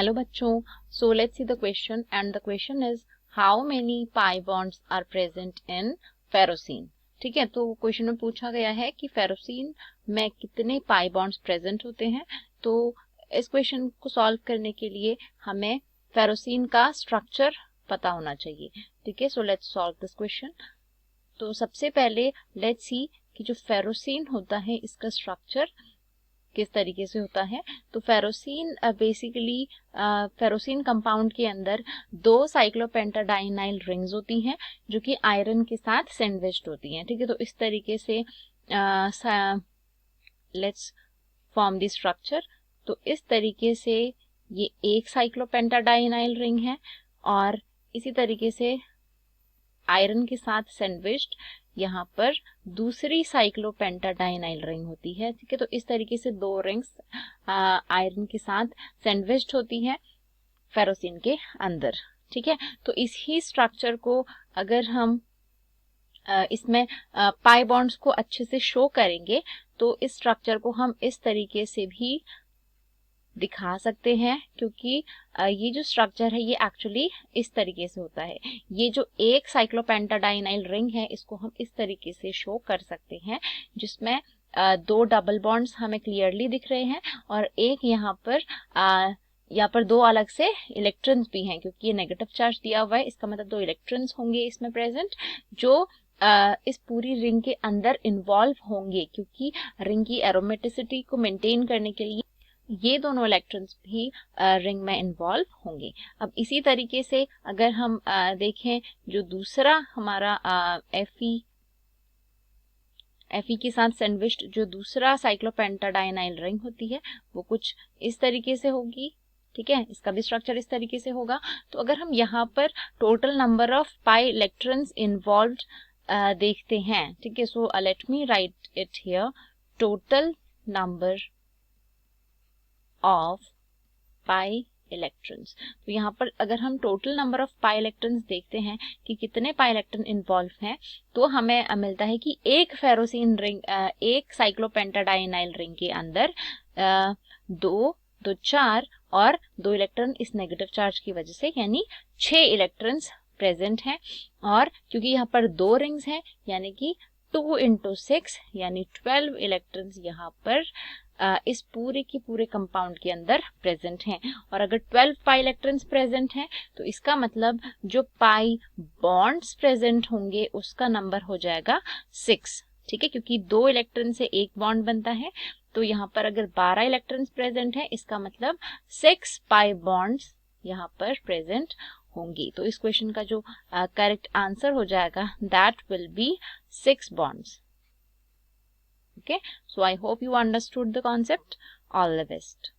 Hello बच्चों, so let's see the question and the question is how many pi bonds are present in ferrocene. ठीक है, तो question में पूछा गया है कि फेरोसीन में कितने पाई बॉन्ड्स प्रेजेंट होते हैं। तो इस क्वेश्चन को सॉल्व करने के लिए हमें फेरोसीन का स्ट्रक्चर पता होना चाहिए। ठीक है, so let's solve this question. तो सबसे पहले लेट्स सी कि जो फेरोसीन होता है इसका स्ट्रक्चर किस तरीके से होता है। तो फेरोसीन बेसिकली फेरोसीन कंपाउंड के अंदर 2 साइक्लोपेंटाडाइनाइल रिंग्स होती हैं जो कि आयरन के साथ सैंडविच्ड होती हैं। ठीक है, तो इस तरीके से लेट्स फॉर्म द स्ट्रक्चर। तो इस तरीके से ये एक साइक्लोपेंटाडाइनाइल रिंग है और इसी तरीके से आयरन के साथ सैंडविच्ड यहाँ पर दूसरी साइक्लोपेंटाडाइनाइल रिंग होती है। ठीक है, तो इस तरीके से 2 रिंग्स आयरन के साथ सैंडविच्ड होती है फेरोसीन के अंदर। ठीक है, तो इसी स्ट्रक्चर को अगर हम इसमें पाई बॉन्ड्स को अच्छे से शो करेंगे तो इस स्ट्रक्चर को हम इस तरीके से भी दिखा सकते हैं, क्योंकि ये जो स्ट्रक्चर है ये एक्चुअली इस तरीके से होता है। ये जो एक साइक्लोपेंटाडाइनाइल रिंग है इसको हम इस तरीके से शो कर सकते हैं, जिसमें 2 डबल बॉन्ड्स हमें क्लियरली दिख रहे हैं और एक यहाँ पर 2 अलग से इलेक्ट्रॉन्स भी हैं, क्योंकि ये नेगेटिव चार्ज दिया हुआ है। इसका मतलब 2 इलेक्ट्रॉन्स होंगे इसमें प्रेजेंट जो इस पूरी रिंग के अंदर इन्वॉल्व होंगे, क्योंकि रिंग की एरोमेटिसिटी को मेंटेन करने के लिए ये दोनों इलेक्ट्रॉन्स भी रिंग में इन्वॉल्व होंगे। अब इसी तरीके से अगर हम देखें जो दूसरा हमारा Fe के साथ सैंडविच्ड जो दूसरा साइक्लोपेंटाडाइनाइल रिंग होती है वो कुछ इस तरीके से होगी। ठीक है, इसका भी स्ट्रक्चर इस तरीके से होगा। तो अगर हम यहाँ पर total number of pi electrons involved देखते हैं, ठीक है, so let me right it here, total number of pi electrons. तो यहाँ पर अगर हम total number of pi electrons देखते हैं कि कितने पाई इलेक्ट्रॉन इन्वॉल्व हैं, तो हमें मिलता है कि एक फेरोसीन रिंग एक साइक्लोपेंटाडाइनाइल रिंग के अंदर 2 2 4 और 2 इलेक्ट्रॉन इस नेगेटिव चार्ज की वजह से यानी 6 इलेक्ट्रॉन्स प्रेजेंट हैं। और क्योंकि यहाँ पर 2 रिंग्स हैं यानी कि 2 × 6 यानी 12 इलेक्ट्रॉन्स यहाँ पर इस पूरे के पूरे कंपाउंड के अंदर प्रेजेंट हैं। और अगर 12 पाई इलेक्ट्रॉन्स प्रेजेंट हैं तो इसका मतलब जो पाई बॉन्ड्स प्रेजेंट होंगे उसका नंबर हो जाएगा 6। ठीक है, क्योंकि 2 इलेक्ट्रॉन से एक बॉन्ड बनता है, तो यहाँ पर अगर 12 इलेक्ट्रॉन्स प्रेजेंट है इसका मतलब 6 पाई बॉन्ड्स यहाँ पर प्रेजेंट होंगी। तो इस क्वेश्चन का जो करेक्ट आंसर हो जाएगा that will be 6 bonds. Okay, so I hope you understood the concept. All the best.